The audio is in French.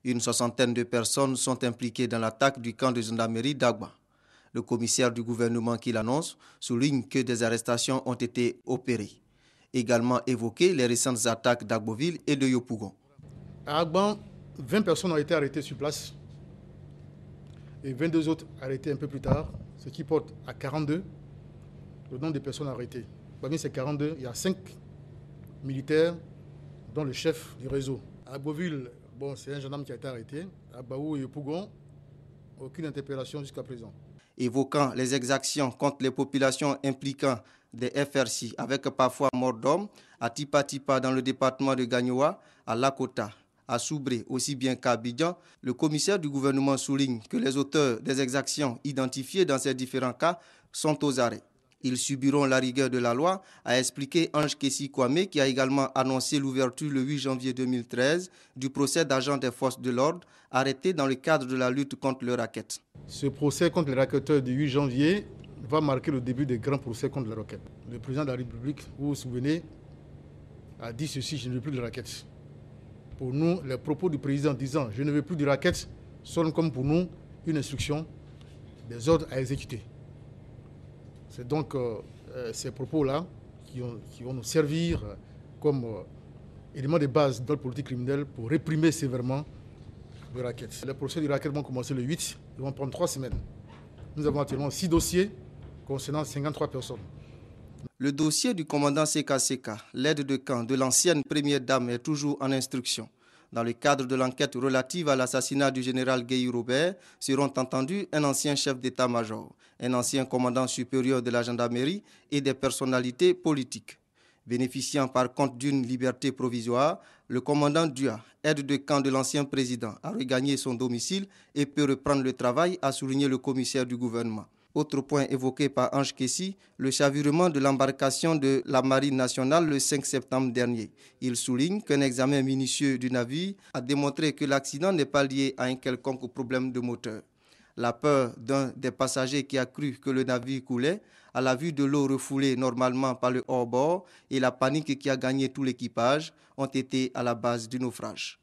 Une soixantaine de personnes sont impliquées dans l'attaque du camp de gendarmerie d'Agba. Le commissaire du gouvernement qui l'annonce souligne que des arrestations ont été opérées. Également évoqué les récentes attaques d'Agboville et de Yopougon. À Agba, 20 personnes ont été arrêtées sur place et 22 autres arrêtées un peu plus tard, ce qui porte à 42 le nombre de personnes arrêtées. Parmi ces 42, il y a 5 militaires, dont le chef du réseau. À Agboville, c'est un gendarme qui a été arrêté. À Baou et Yopougon, aucune interpellation jusqu'à présent. Évoquant les exactions contre les populations impliquant des FRC avec parfois mort d'hommes à Tipa Tipa dans le département de Gagnoa, à Lakota, à Soubré aussi bien qu'à Abidjan, le commissaire du gouvernement souligne que les auteurs des exactions identifiées dans ces différents cas sont aux arrêts. Ils subiront la rigueur de la loi, a expliqué Ange Kessi Kwame, qui a également annoncé l'ouverture le 8 janvier 2013 du procès d'agents des forces de l'ordre arrêtés dans le cadre de la lutte contre le racket. Ce procès contre les racketteurs du 8 janvier va marquer le début des grands procès contre les racket. Le président de la République, vous vous souvenez, a dit ceci: je ne veux plus de racket. Pour nous, les propos du président disant je ne veux plus de racket sonnent comme pour nous une instruction, des ordres à exécuter. C'est donc ces propos-là qui vont nous servir comme élément de base de notre politique criminelle pour réprimer sévèrement le racket. Les procès du racket vont commencer le 8, ils vont prendre 3 semaines. Nous avons actuellement 6 dossiers concernant 53 personnes. Le dossier du commandant CKCK, l'aide de camp de l'ancienne première dame, est toujours en instruction. Dans le cadre de l'enquête relative à l'assassinat du général Gueye Robert, seront entendus un ancien chef d'état-major, un ancien commandant supérieur de la gendarmerie et des personnalités politiques. Bénéficiant par contre d'une liberté provisoire, le commandant Dua, aide de camp de l'ancien président, a regagné son domicile et peut reprendre le travail, a souligné le commissaire du gouvernement. Autre point évoqué par Ange Kessi, le chavirement de l'embarcation de la Marine nationale le 5 septembre dernier. Il souligne qu'un examen minutieux du navire a démontré que l'accident n'est pas lié à un quelconque problème de moteur. La peur d'un des passagers qui a cru que le navire coulait à la vue de l'eau refoulée normalement par le hors-bord et la panique qui a gagné tout l'équipage ont été à la base du naufrage.